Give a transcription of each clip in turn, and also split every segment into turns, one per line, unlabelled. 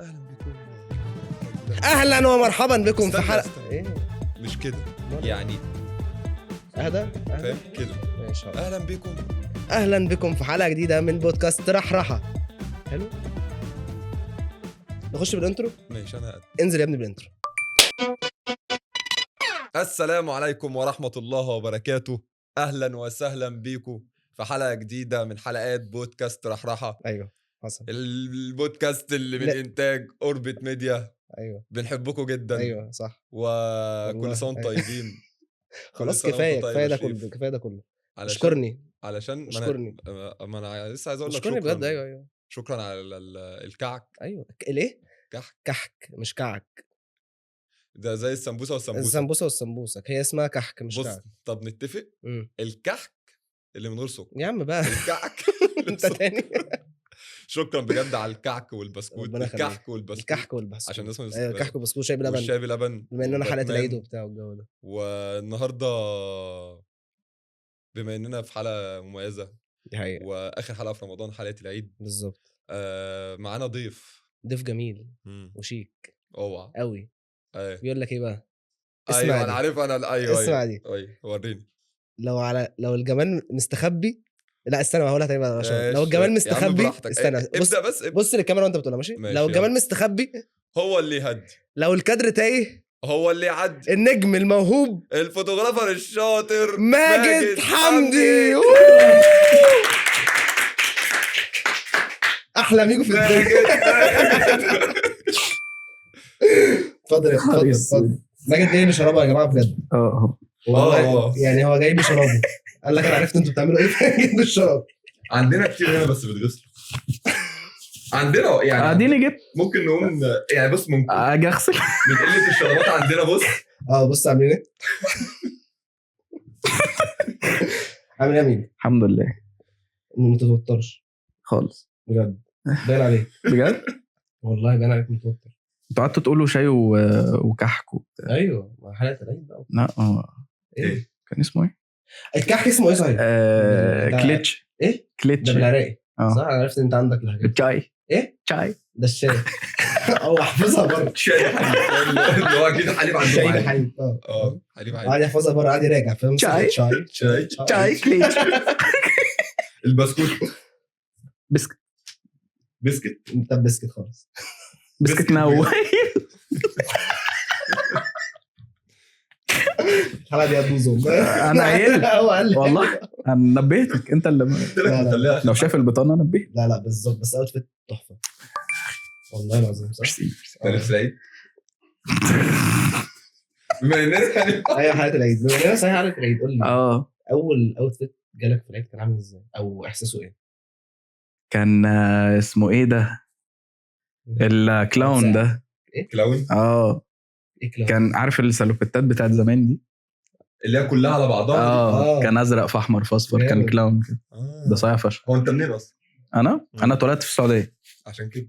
اهلا بكم.
اهلا ومرحبا بكم في
استنى،
حلقه
استنى.
ايه
مش كده
مرة.
يعني،
اهدى
فاهم كده.
ماشي.
اهلا بكم.
اهلا بكم في حلقه جديده من بودكاست رحرحه. حلو، نخش بالانترو.
ماشي انا قد.
انزل يا ابني بالانترو.
السلام عليكم ورحمة الله وبركاته. اهلا وسهلا بيكم في حلقة جديدة من حلقات بودكاست رحرحة،
ايوه حصل.
البودكاست اللي من
لا.
انتاج اوربت ميديا.
ايوه
بنحبكم جدا.
ايوه صح.
وكل
والله.
سنة وانتم طيبين.
خلاص
سنة وانتم
كفايه
طيب
كفايه
يا
ده
شريف.
كله، كفايه ده كله.
علشان
اشكرني
علشان
اشكرني
ما انا لسه عايز اقول لك
اشكرني
شكرا.
بجد. ايوه
شكرا على الكعك.
ايوه ليه
كحك
كحك مش كعك.
ده زي السمبوسه والسمبوسه.
السمبوسه والسمبوسك هي اسمها كحك مش
بص،
كعك.
طب نتفق. الكحك اللي من غير سكر،
يا عم بقى
الكعك
انت تاني.
شكرا بجد على الكعك والبسكوت.
ربنا يخليك.
الكحك والبسكوت.
الكحك والبسكوت
عشان اسمه
ايوه كحك وبسكوت شاي بلبن،
والشاي بلبن
بما اننا حلقه
وباتمان.
العيد وبتاع والجو ده.
والنهارده بما اننا في حلقه مميزه
دي حقيقة
واخر حلقه في رمضان، حلقه العيد.
بالظبط.
معانا ضيف
ضيف جميل
مم.
وشيك
اوعى.
قوي.
ايوه
بيقول لك ايه بقى؟ اسمع
ايوه انا
دي.
عارف. انا ايوه
اسمع
ايوه
دي.
ايوه وريني.
لو الجمال مستخبي. لا استنى هقولها تاني بقى عشان لو الجمال
يا عم
مستخبي.
براحتك.
استنى بص
ابدا بس
بص للكاميرا وانت بتقولها ماشي.
ماشي،
لو الجمال
يلا.
مستخبي،
هو اللي يهدي،
لو الكادر تايه،
هو اللي يعدي.
النجم الموهوب
الفوتوغرافر الشاطر
ماجد حمدي. احلى ميجو في الدنيا. اتفضل اتفضل. ماجد جاي بشرابه يا جماعه بجد. يعني هو جاي بشرابه. قال لك انا عرفت انتوا بتعملوا ايه. جاي بالشراب.
عندنا كتير هنا بس بتغسلوا. عندنا يعني
اديني جبت
ممكن نقوم يعني. بص ممكن
اجي اغسل
من قله الشرابات عندنا. بص
بص عاملين ايه. عامل ايه يا ميجو؟
الحمد لله
ما تتوترش
خالص
بجد. باين عليك
بجد.
والله باين عليك متوتر.
انتوا قعدتوا تقولوا شاي وكحك وبتاع.
ايوه ما حلقه العيد بقى.
لا
ايه
كان اسمه ايه؟
الكحك اسمه ايه صحيح؟
كليتش.
ايه
كليتش
ده بالعراقي.
اه
صح انا عرفت ان انت عندك الحاجات.
الشاي.
ايه
شاي
ده الشاي. احفظها بره.
شاي حليب اللي هو اكيد حليب عندهم.
شاي
عادي.
حليب
حليب عادي.
عادي احفظها بره عادي راجع فاهم.
شاي.
شاي
كليتش.
البسكوت
بسكت.
انت بسكت خالص.
بسكت نو.
الحلقه دي هتبوظ.
انا عيل والله. انا نبهتك انت اللي
لا.
لو شايف البطانه نبهت.
لا بالظبط. بس اوتفيت تحفه والله العظيم. صح
في العيد. بما اننا يعني
ايوه حلقه العيد. بما اننا صحيح حلقه العيد قول لي اول اوتفيت جالك في العيد كان عامل ازاي او احساسه ايه؟
كان اسمه ايه ده؟ الكلاون ده.
كلاون.
ايه كلاون؟
كان عارف السلوكتات بتاعت زمان دي
اللي هي كلها على بعضها.
كان ازرق في احمر في اصفر. كان كلاون كده. ده صايع فشخ.
هو انت منين اصلا؟
انا اتولدت في السعوديه
عشان كده.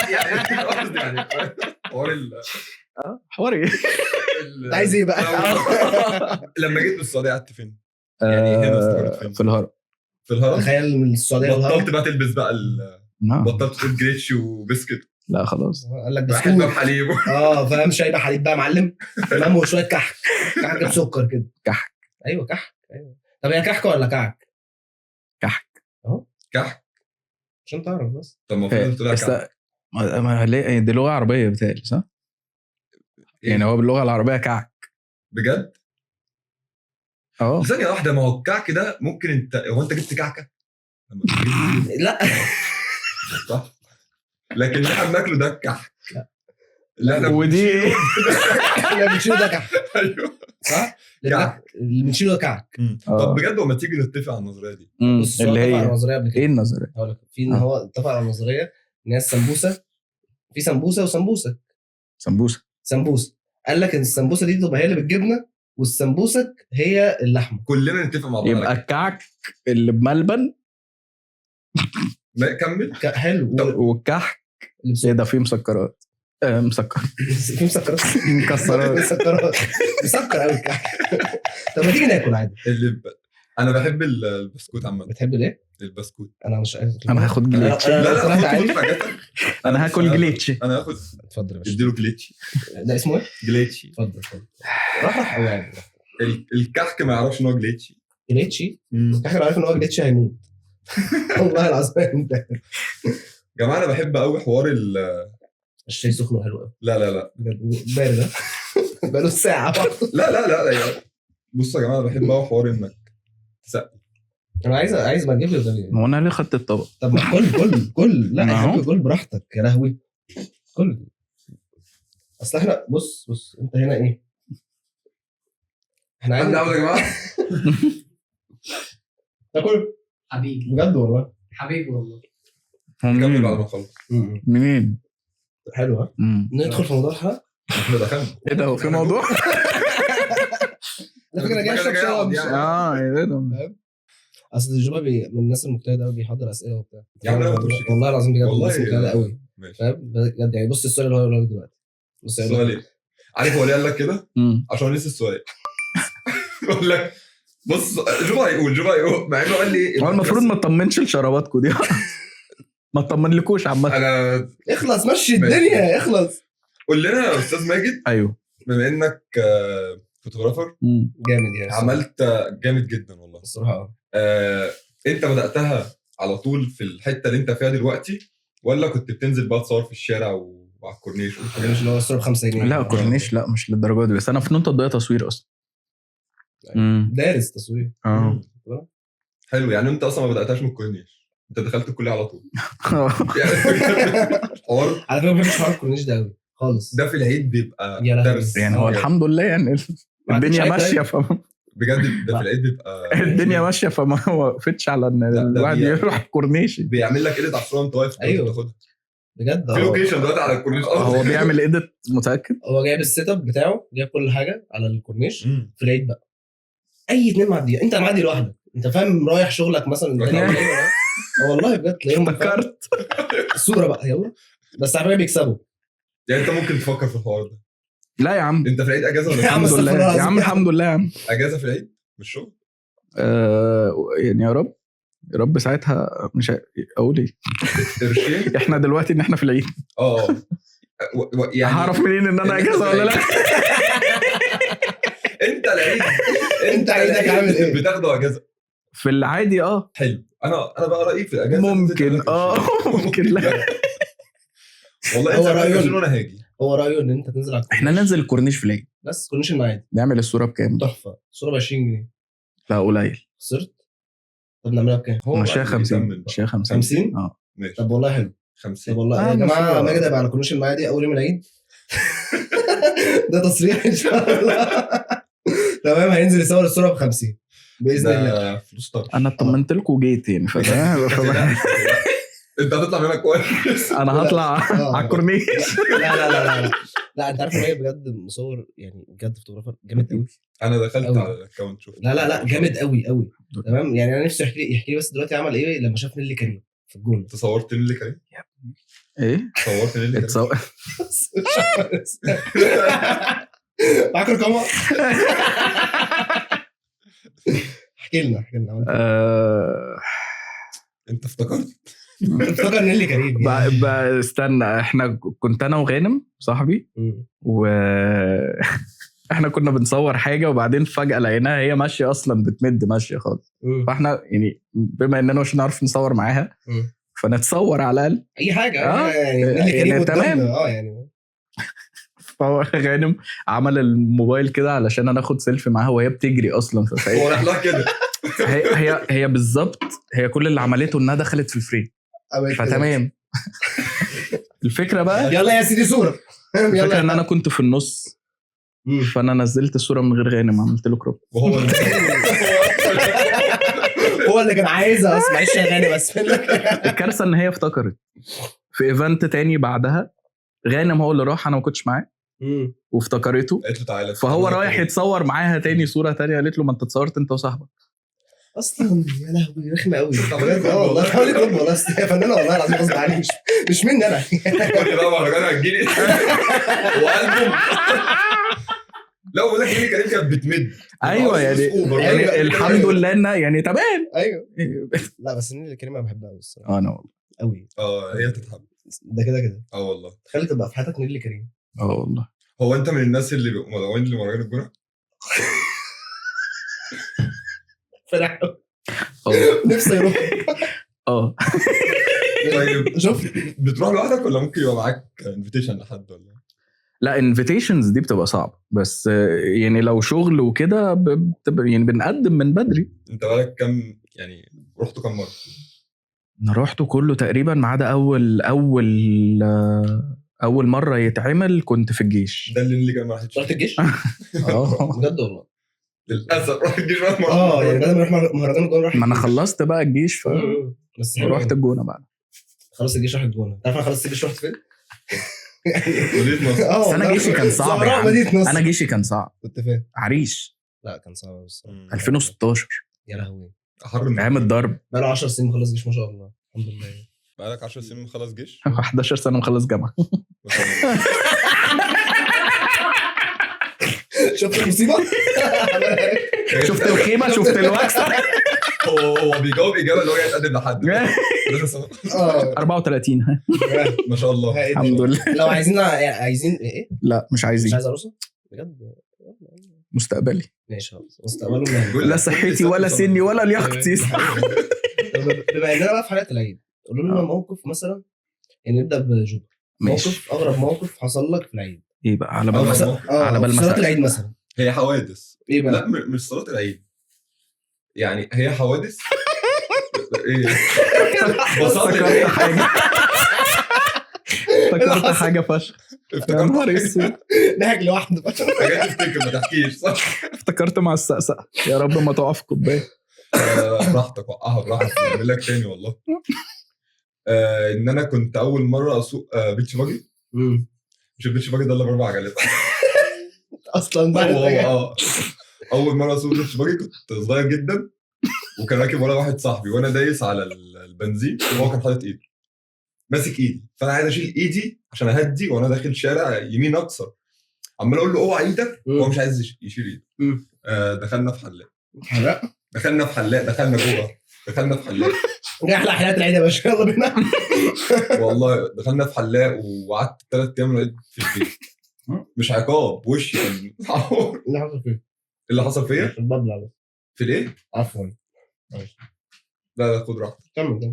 يعني قصدي يعني
حواري.
عايز ايه بقى؟
لما جيت من السعوديه قعدت فين؟ يعني هنا استقريت فين؟
في الهرم.
في الهرم.
تخيل من السعوديه
بطلت بقى تلبس بقى بطلت تقول جريتش وبسكت.
لا خلاص.
قال لك
واحد بقى بحليب.
فاهم. شاي بحليب بقى معلم. تمام. وشويه كحك بسكر كده.
كحك.
ايوه كحك. ايوه. طب هي كحك ولا كعك؟
كحك
كحك
عشان تعرف بس.
طب المفروض تقول كحك.
ما ليه دي لغه عربيه بتاعي صح؟ يعني هو باللغه العربيه كعك
بجد. ثانيه واحده. ما هو الكعك ده ممكن انت جبت كعكه.
لا
صح. لكن اللي احنا بناكله ده كحك. لا احنا
ودي
اللي بنشيله ده كحك.
ايوه
صح. اللي بنشيله ده كعك.
طب بجد وما تيجي نتفق على النظريه دي.
بص اللي هي النظريه قبل كده.
ايه النظريه؟
هقول لك في ان هو اتفق على النظريه ان هي السمبوسه. في سمبوسه وسمبوسه. قال لك ان السمبوسه دي تبقى هي اللي بالجبنه والسمبوسك هي اللحمه.
كلنا نتفق مع بعض.
يبقى الكعك اللي بملبن.
ما كمل.
حلو.
والكحك ايه ده فيه مسكرات. مسكر.
في مسكرات.
مكسرات.
مسكر قوي الكحك. طب ما تيجي ناكل عادي.
انا بحب البسكوت عامه.
بتحب ليه؟
البسكوت.
انا مش عارف.
انا هاخد جليتش.
لا خد حاجاتك.
انا هاكل جليتش.
انا هاخد.
اتفضل يا باشا.
اديله جليتش.
ده اسمه ايه؟
جليتش.
اتفضل. راح قوي يعني.
الكحك ما يعرفش ان هو جليتش.
جليتشي؟ احنا عارف ان هو جليتشي هيموت. والله العظيم انت
يا جماعه انا بحب قوي حوار
الشاي سخن وحلو قوي.
لا
بارد. بقاله ساعه.
لا يعني. بصوا يا جماعه انا بحب قوي حوار انك تسقي.
انا عايز ما تجيب لي ده.
هو انا ليه خدت الطبق؟
طب ما كل لا يا حبيبي كل براحتك يا لهوي. كل اصل احنا بص انت هنا ايه؟ احنا عايزين
يا جماعه
تاكل
حبيبي
بجد والله.
حبيبي والله.
نكمل بعد ما نخلص.
منين؟
حلو ها؟ ندخل في موضوع الحلقه.
احنا دخلنا.
ايه ده؟ هو في موضوع؟
على فكره جاي اشرب شاي.
ايه ده؟
اصل الجوبا من الناس المجتهده قوي بيحضر اسئله وبتاع.
يا عم انا ما بقولش كده.
والله العظيم بجد
والله
الناس مجتهده قوي.
ماشي.
فاهم بجد يعني. بص السؤال اللي هو يقوله دلوقتي. بص
السؤال ايه؟ عارف هو ليه قال لك كده؟ عشان لسه السؤال. بقول لك بص جوبا يقول مع انه قال لي
هو المفروض ما تطمنش لشراباتكم دي. ما تطمنلكوش عامه.
انا
اخلص مشي الدنيا اخلص.
قول لنا يا استاذ ماجد.
ايوه
بما انك فوتوغرافر
جامد يعني.
عملت جامد جدا والله
الصراحه.
انت بداتها على طول في الحته اللي انت فيها دلوقتي ولا كنت بتنزل بقى تصور في الشارع وعلى الكورنيش
مش اللي هو الصوره ب5 جنيه؟
لا كورنيش لا مش للدرجه دي. بس انا فنون تطبيقيه تصوير اصلا.
دارس تصوير.
حلو. يعني انت اصلا ما بداتهاش من الكورنيش. انت دخلت الكليه على طول. حوار
على فكره ما بحبش حوار الكورنيش ده قوي خالص.
ده في العيد بيبقى
درس
يعني. هو الحمد لله يعني الدنيا ماشيه.
بجد ده في العيد بيبقى
الدنيا ماشيه فما وقفتش على ان الواحد يروح الكورنيش.
بيعمل لك ايديت على الصوره وانت واقف.
ايوه
تاخدها
بجد.
في لوكيشن دلوقتي على الكورنيش.
هو بيعمل ايديت متاكد.
هو جايب السيت اب بتاعه جايب كل حاجه على الكورنيش في العيد بقى. اي اتنين معديه انت معدي لوحدك. انت فاهم رايح شغلك مثلا. والله بجد تلاقيهم
افتكرت
الصوره بقى يلا. بس على فكره بيكسبوا.
يعني انت ممكن تفكر في الحوار ده.
لا يا عم
انت في العيد اجازه ولا
الحمد لله يا عم. الحمد لله يا عم.
اجازه في العيد مش شغل.
يعني يا رب ساعتها مش اقول ايه.
قرشين.
احنا دلوقتي ان احنا في العيد.
يعني
هعرف منين ان انا اجازه ولا لا؟
انت العيد انت عيدك عامل ايه؟
بتاخده اجازه
في العادي.
حلو. انا بقى رايي في الاجازه
ممكن ممكن لا
والله
هو رايه
وانا هاجي.
هو رايه ان انت تنزل على
احنا ننزل الكورنيش في العيد.
بس كورنيش المعادي
نعمل الصوره بكام؟
تحفه. الصوره ب 20 جنيه.
لا قليل.
خسرت. طب نعملها بكام؟
ماشيه 50. ماشيه
50.
ماشي.
طب والله حلو.
50.
طب والله يا جماعه ماجد هيبقى على كورنيش المعادي اول يوم العيد. ده تصريح ان شاء الله. تمام. هينزل يصور الصوره ب50 باذن الله.
فلوس طبعا.
انا طمنت لكم وجيت يعني.
انت هتطلع منك كويس.
انا هطلع على الكورنيش.
لا انت عارف ان هي بجد مصور يعني بجد فوتوغرافر جامد قوي.
انا دخلت
أوي.
على الاكونت شوف.
لا جامد قوي تمام. يعني انا نفسي يحكي لي بس دلوقتي عمل ايه لما شاف نيللي كريم في الجون.
انت صورت نيللي كريم؟
ايه
صورت نيللي كريم؟
معاك الكاميرا. احكي لنا
انت افتكرت
افتكر نيللي كريم
بقى استنى. احنا كنت انا وغانم صاحبي و احنا كنا بنصور حاجه وبعدين فجاه لقيناها هي ماشيه اصلا بتمد ماشيه خالص. فاحنا يعني بما اننا مش نعرف نصور معاها فنتصور على الاقل
اي حاجه. يعني نيللي كريم
تمام.
يعني
فهو غانم عمل الموبايل كده علشان انا اخد سيلفي معاها وهي بتجري اصلا.
هو راح لها كده.
هي بالظبط. هي كل اللي عملته انها دخلت في الفريم فتمام. الفكره بقى
يلا يا سيدي صوره.
الفكره ان انا كنت في النص فانا نزلت الصوره من غير غانم. عملت له كروب.
هو اللي كان عايزها اصلا. معلش يا غانم بس.
الكارثه ان هي افتكرت في ايفنت تاني بعدها. غانم هو اللي راح انا ما كنتش معاه وافتكرته.
قالت له تعالى.
فهو رايح يتصور معاها تاني صوره تانية. قالت له ما انت اتصورت انت وصاحبك
اصلا. يا لهوي رخمه قوي. والله حاولي كروب والله. يا فنانه والله العظيم غصب عني. مش مني انا. كنت
بقى مهرجان هتجيلي وقلبه. لا بقول لك نيلي كريم كانت بتمد.
ايوه يعني الحمد لله انها يعني تمام.
ايوه لا بس نيلي كريم انا بحبها الصراحه.
انا والله
قوي.
هي تتحب
ده كده.
والله
تخلي تبقى في حياتك نيلي كريم.
والله.
هو انت من الناس اللي بيبقوا مدعوين لمهرجان الجونه؟
فرح نفسي يروح.
طيب
شوف
بتروح لوحدك ولا ممكن يبقى معاك انفيتيشن لحد ولا؟
لا انفيتيشنز دي بتبقى صعبه، بس يعني لو شغل وكده يعني بنقدم من بدري.
انت بالك كم يعني رحتوا كم مره؟
انا رحته كله تقريبا ما عدا اول مره يتعمل كنت في الجيش.
ده اللي كان ما راحتش.
رحت الجيش؟ بجد والله
للاسف رحت الجيش بقى.
يعني بدل ما اروح مهرجان الجونه
ما انا خلصت بقى الجيش
بس
رحت الجونه بعد.
خلص الجيش رحت الجونه. تعرف انا خلصت الجيش رحت فين؟
مدينة نصر.
بس انا جيشي كان صعب يعني. انا جيشي كان صعب.
كنت فين؟
عريش.
لا كان صعب الصراحه.
2016
يا لهوي
ايام
الضرب.
بقى له 10 سنين مخلص جيش ما شاء الله الحمد لله.
بقالك 10 سنين مخلص جيش؟
11 سنه مخلص جامعه.
شفت المصيبه؟
شفت الخيمه، شفت الوكس.
هو بيجاوب اجابه اللي هو يتقدم لحد
34.
ما شاء الله
الحمد لله.
لو عايزين ايه؟
لا مش عايزين.
مش عايز عروسه بجد.
مستقبلي
ماشي خلاص مستقبله
لا صحتي ولا سني ولا لياقتي.
بما اننا بقى في حلقه العيد قولوا لنا موقف مثلا يعني نبدا بجوبر. موقف اغرب موقف حصل لك في العيد
ايه بقى؟ على بال
صلاه العيد مثلا.
هي حوادث.
ايه بقى؟
لا مش صلاه العيد يعني هي حوادث. ايه
افتكرت حاجه. افتكرت حاجه فشخ.
افتكرت
ضحك لوحده.
حاجات تفتكر ما تحكيش صح.
افتكرت مع السقسقه يا رب ما تقع في كوبايه.
براحتك وقعها براحتك اعمل لك تاني والله. ان انا كنت اول مره اسوق بيتش باجي. مش البيتش باجي ده اللي ب4 عجلات
اصلا بقى.
اول مره اسوق بيتش باجي كنت صغير جدا وكان راكب ورا واحد صاحبي وانا دايس على البنزين وهو كان حاطط ايده ماسك ايدي فانا عايز اشيل ايدي عشان اهدي وانا داخل شارع يمين اكثر عمال اقول له اوعى ايدك وهو مش عايز يشيل ايده. دخلنا في حلاق دخلنا جوه دخلنا في حلاق
دي احلى حلقات العيد يا باشا يلا بينا.
والله دخلنا في حلاق وقعدت 3 ايام لغايه في البيت. مش عقاب وشي كان اللي حصل فيا
في البابلة
في الايه
عفوا.
لا خد راحتك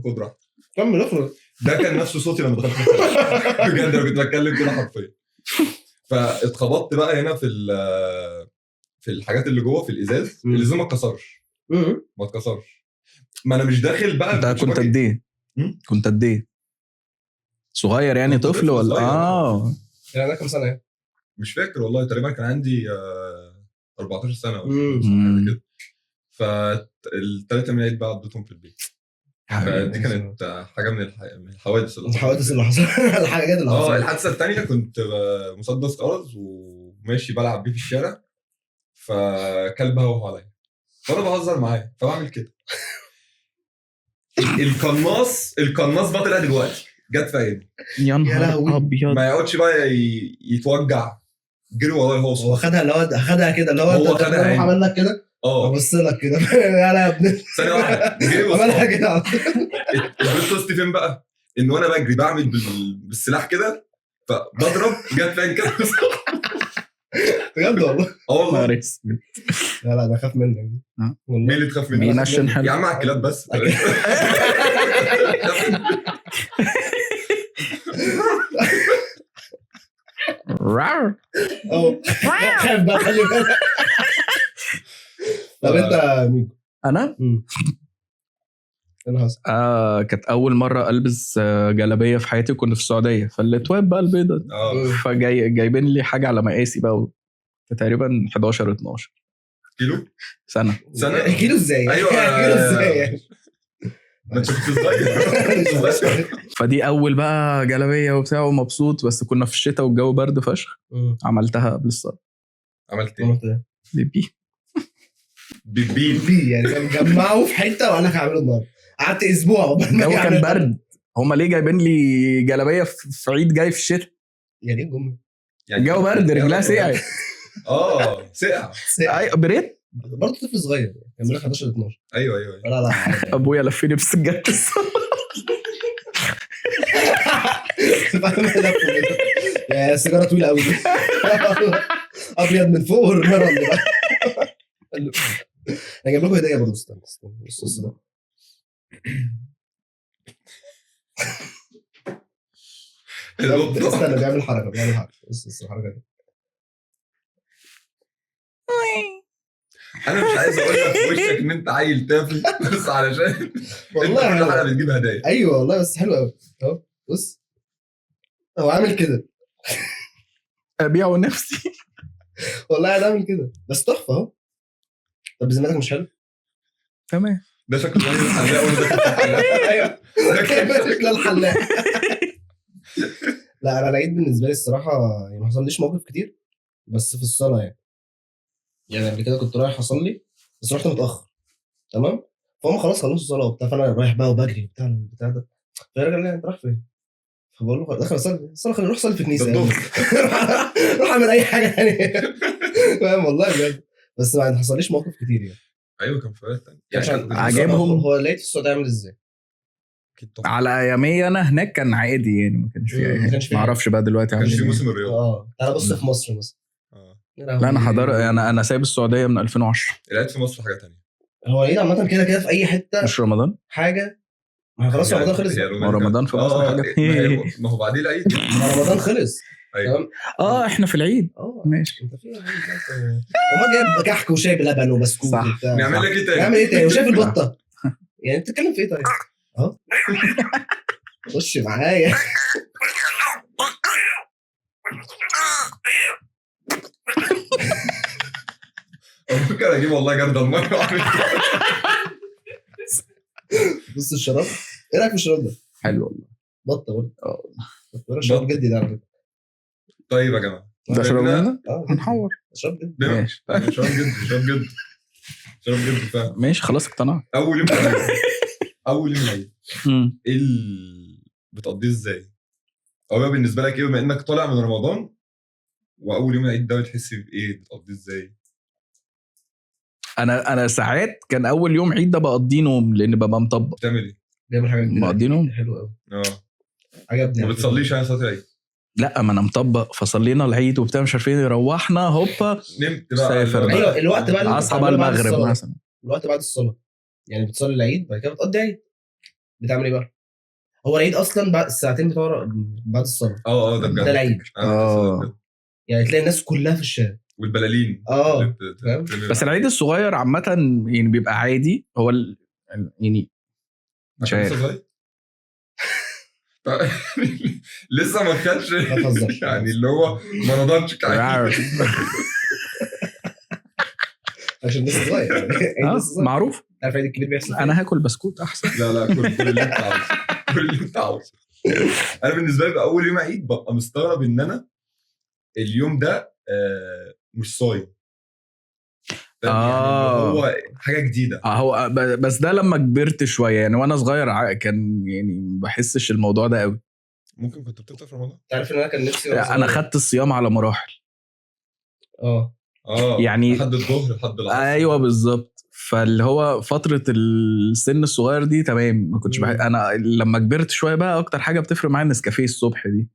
خد راحتك
كمل افرض.
ده كان نفس صوتي لما دخلت بجد انا كنت بتكلم كده حرفيا. فاتخبطت بقى هنا في الحاجات اللي جوه في الازاز. الازاز ما اتكسرش ما انا مش داخل بقى.
ده كنت قد ايه صغير يعني طفل ولا
يعني ده كم سنه يعني؟
مش فاكر والله تقريبا كان عندي 14 سنه ولا كده. فالثلاثه من العيد بقى قضيتهم في البيت. دي كانت حاجه من الحوادث اللي حصلت.
الحاجات اللي حصلت.
الحادثه الثانيه كنت مسدس ارز وماشي بلعب بيه في الشارع فكلب هوه عليا فانا بهزر معاه فبعمل كده. القناص بقى طلع دلوقتي جت في عيني.
يا نهار ابيض.
ما يقعدش بقى يتوجع جري والله. هو
خدها كده اللي هو
خدها
عمل لك كده بص لك كده يا يا ابني
ثانيه واحده جري
عملها كده.
البلوت فين بقى ان وانا بجري بعمل بالسلاح كده فبضرب جت فين كده
بجد والله.
والله
لا ده خاف منك دي.
مين اللي تخاف مني يا عم على الكلاب بس.
خاف بقى خلي بالك. طب انت ميكو؟
انا كانت اول مره البس جلابيه في حياتي. كنت في السعوديه فالتواب بقى البيضه فجايبين لي حاجه على مقاسي بقى تقريبا 11-12
كيلو
سنه.
كيلو ازاي؟
ايوه
كيلو ازاي
ما انت كنت صغير.
فدي اول بقى جلابيه وبتاع ومبسوط. بس كنا في الشتاء والجو برد فشخ. عملتها قبل الصيف.
عملت ايه؟
بيبي
يعني كان جمعوا في حته وقال لك هعمله النهارده. قعدت اسبوع
الجو كان برد. هما ليه جايبين لي جلابيه في عيد جاي في الشتاء؟
يعني ايه الجمله؟
الجو برد رجلها سقعت.
سقع.
اي بريت
برضه طفل صغير كان بيقول 11 12.
ايوه
لا
ابويا لفيني بالسجاده
يا السيجاره طويله قوي ابيض من فوق والمرض بقى. انا جايب لكم هديه برضه. استنى بص ده استنى بيعمل حركه بص الحركه دي.
انا مش عايز اقول لك في وشك ان انت عيل تافه بس علشان
والله
كل حلقه بتجيب هدايا.
ايوه والله بس حلو قوي اهو. بص هو عامل كده
ابيعه نفسي
والله انا عامل كده بس تحفه اهو. طب بذمتك مش حلو؟
تمام
ده شكله زي الحلاق ولا ده الحلاق؟
ايوه ده شكل الحلاق. لا انا العيد بالنسبه لي الصراحه يعني ما حصليش موقف كتير بس في الصلاه يعني قبل كده كنت رايح اصلي بس رحت متاخر تمام. فهم خلاص خلصوا الصلاه وبتاع فانا رايح بقى وبجري وبتاع البتاع ده. فالراجل قال لي انت رايح فين؟ فبقول له داخل اصلي خلينا نروح صلي في كنيسه روح اعمل اي حاجه ثانيه. فاهم والله بجد بس ما حصليش موقف كتير يعني.
ايوه كان فايت
عشان
عجبهم.
هو لقيت السعوديه عامل ازاي
على ايامي انا هناك كان عادي يعني ما كانش فيه اي حاجه. ما اعرفش بقى دلوقتي
ما كانش في
عامل
موسم الرياض.
تعالى بص في مصر مثلا.
لا انا حضر انا سايب السعوديه من 2010.
العيد في مصر حاجه تانية.
هو العيد عامه كده في اي حته
مش رمضان
حاجه. ما خلاص رمضان خلص.
رمضان في مصر حاجه.
ما هو بعدين العيد
رمضان خلص.
تمام.
احنا في العيد
ماشي. انت في وما جايب كحك وشاي بلبن وبسكوت وبتاع.
نعمل لك ايه تاني؟
نعمل ايه تاني وشايف البطه يعني انت بتتكلم في ايه طيب اهو. خش معايا.
ممكن اجيب والله جردل الميه.
بص الشراب ايه رايك في الشراب ده؟
حلو والله.
بطه برضه شراب جدي ده على فكره.
طيب يا جماعه
ده شراب هنحور
شراب جدي.
ماشي شراب جدي فاهم.
ماشي خلاص اقتنعت.
اول يوم العيد ايه بتقضيه ازاي؟ او بالنسبه لك ايه بما انك طالع من رمضان واول يوم العيد ده بتحس بايه؟ بتقضيه ازاي؟
انا ساعات كان اول يوم عيد ده بقضيه نوم لان ببقى مطبق.
بتعمل ايه؟
بيعمل حاجه جديده
بقضيه نوم.
حلو قوي. عجبني.
ما بتصليش يعني صلاه العيد؟
لا ما انا مطبق فصلينا العيد وبتاع مش عارفين روحنا هوبا
نمت بقى.
ايوه الوقت بقى اللي
اصحى المغرب مثلا.
الوقت بعد الصلاه يعني بتصلي العيد بعد كده بتقضي عيد. بتعمل ايه بقى؟ هو العيد اصلا بعد الساعتين بتوع بعد الصلاه.
ده بجد.
ده العيد. يعني تلاقي الناس كلها في الشارع
والبلالين.
بس العيد الصغير عامه يعني بيبقى عادي. هو يعني مش عارف
لسه ما خدش يعني اللي هو ما نضجش
عشان لسه صغير.
معروف.
عارف العيد الكبير بيحصل.
انا هاكل بسكوت احسن.
لا كل اللي انت عاوزه. كل اللي انت عاوزه. انا بالنسبه لي اول يوم عيد ببقى مستغرب ان انا اليوم ده مش صايم. يعني هو حاجه جديده.
هو بس ده لما كبرت شويه يعني وانا صغير كان يعني ما بحسش الموضوع ده قوي.
ممكن كنت بتفطر في رمضان.
تعرف ان انا كان نفسي
انا خدت الصيام على مراحل. يعني
لحد الظهر لحد العصر.
ايوه بالظبط. فاللي هو فتره السن الصغير دي تمام ما كنتش انا لما كبرت شويه بقى اكتر حاجه بتفرق معايا النسكافيه الصبح دي.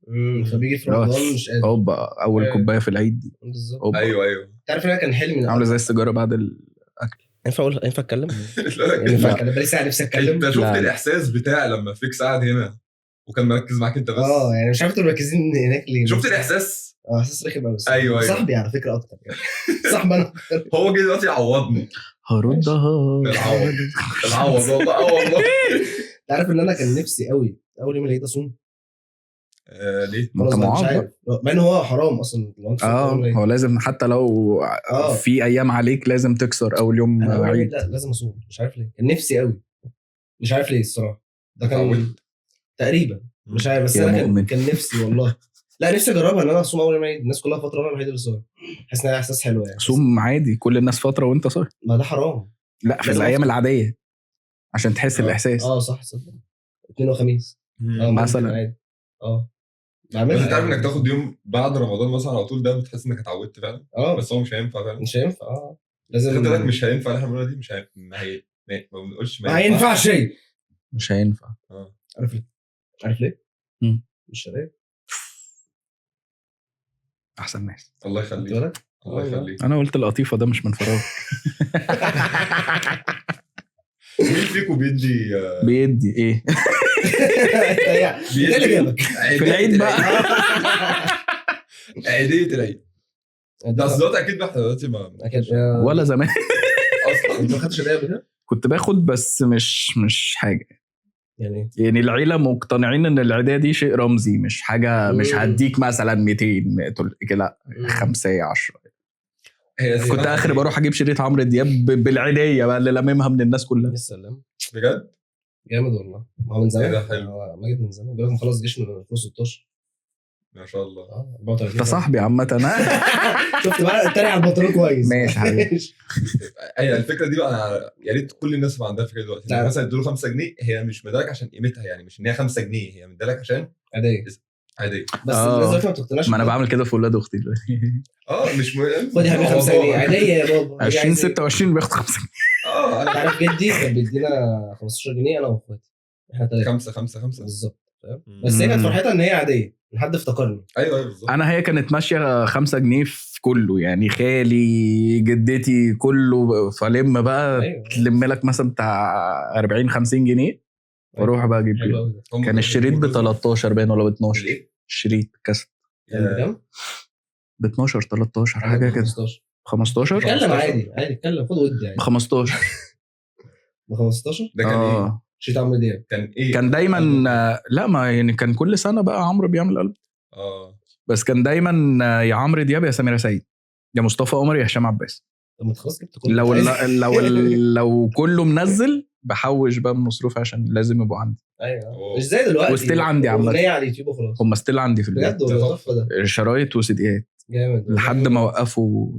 فبيجي في رمضان مش قادر.
هوبا اول كوبايه في العيد دي
بالظبط.
ايوه
تعرف ان انا كان حلمي
عامله زي السيجاره بعد الاكل.
ينفع اتكلم؟ ينفع اتكلم بقالي ساعه نفسي اتكلم.
انت شفت الاحساس بتاع لما فليكس قاعد هنا وكان مركز معاك انت بس.
يعني مش عارف انتوا مركزين هناك ليه.
شفت الاحساس؟
احساس رخم قوي.
ايوه
صاحبي على فكره اكتر يعني. صاحبي انا
هو جه دلوقتي يعوضني.
هردها
العوض والله.
تعرف ان انا كان نفسي قوي اول يوم العيد اصوم.
ليه؟
انت معاق
مع ان هو حرام اصلا.
هو لازم حتى لو في ايام عليك لازم تكسر اول يوم عيد.
لا لازم اصوم مش عارف ليه. كان نفسي قوي مش عارف ليه الصراحه. ده كان تقريبا مش عارف بس انا كان نفسي والله. لا نفسي اجربها ان انا اصوم اول يوم العيد. الناس كلها فتره وانا الوحيد اللي صايم. حاسس ان احساس حلو يعني.
صوم عادي كل الناس فتره وانت صايم.
ما ده حرام.
لا في الايام العاديه عشان تحس الاحساس.
صح صدق. اثنين وخميس
مثلا.
بس انت عارف انك تاخد يوم بعد رمضان مثلا على طول، ده بتحس انك اتعودت فعلا. بس هو مش هينفع فعلا،
مش هينفع. لازم
خد بالك مش هينفع. احنا بنقولها دي مش هينفع، ما بنقولش
ما ينفعش شيء.
مش هينفع.
عارف ليه؟ مش شباب.
احسن ناس.
الله يخليك. الله يخليك.
انا قلت القطيفه ده مش من فراغ.
مين فيكم بيدي
ايه؟
بيدي
في العيد بقى.
عيدية العيد. بس دلوقتي اكيد احنا دلوقتي ما
ولا زمان
اصلا. انت ما خدتش هديه قبل؟
كنت باخد بس مش حاجه يعني العيله مقتنعين ان العيديه دي شيء رمزي، مش حاجه. مش هديك مثلا 200 لا 5 10. كنت اخر بروح اجيب شريط عمرو دياب بالعيديه بقى اللي لممها من الناس كلها.
السلام
بجد
جامد والله. ما من زمان.
ده حلو.
ماجد من زمان بيقول خلاص جيش من 2016.
ما شاء الله.
34.
انت صاحبي عامه.
شفت بقى التاني على البطاريه كويس.
ماشي حبيبي.
ايوه الفكره دي بقى انا يا ريت كل الناس ما عندها فكره دلوقتي. مثلا ادوا له 5 جنيه، هي مش مدالك عشان قيمتها، يعني مش ان هي 5 جنيه، هي مدالك عشان
عاديه.
بس
الناس دلوقتي ما بتقتنعش.
ما انا بعمل كده في ولاد اختي دلوقتي.
مش مهم.
خد يا حبيبي 5 جنيه عاديه يا بابا.
2026 بياخد 5 جنيه.
انت عارف جدي كان بيدينا 15 جنيه انا واخواتي، احنا 3 5 بالظبط. بس هي كانت فرحتها ان هي عاديه، حد افتكرني.
ايوه بالظبط.
انا هي كانت ماشيه 5 جنيه في كله، يعني خالي جدتي كله، فلم بقى.
أيوة.
تلم لك مثلا بتاع 40 50 جنيه واروح بقى اجيب بيه. كان الشريط ب 13 باين ولا ب 12. الشريط كاسيت
بكام؟
ب 12 13 حاجه كده. 15.
اتكلم عادي اتكلم، خد ودي يعني.
ب 15.
ب 15
ده كان ايه؟
شريط عمرو دياب
كان ايه؟
كان دايما لا ما يعني كان كل سنه بقى عمرو بيعمل قلب. بس كان دايما يا عمرو دياب يا سميرة سعيد يا مصطفى قمر يا هشام عباس.
طب خلاص جبت كله.
لو كله منزل بحوش بقى من مصروف عشان لازم يبقوا عندي.
ايوه مش زي دلوقتي.
وستيل عندي عامه
اغنيه على اليوتيوب وخلاص.
هم ستيل عندي في البيت
بجد والله تحفه ده.
شرايط وسيديات
جامد
لحد ما وقفوا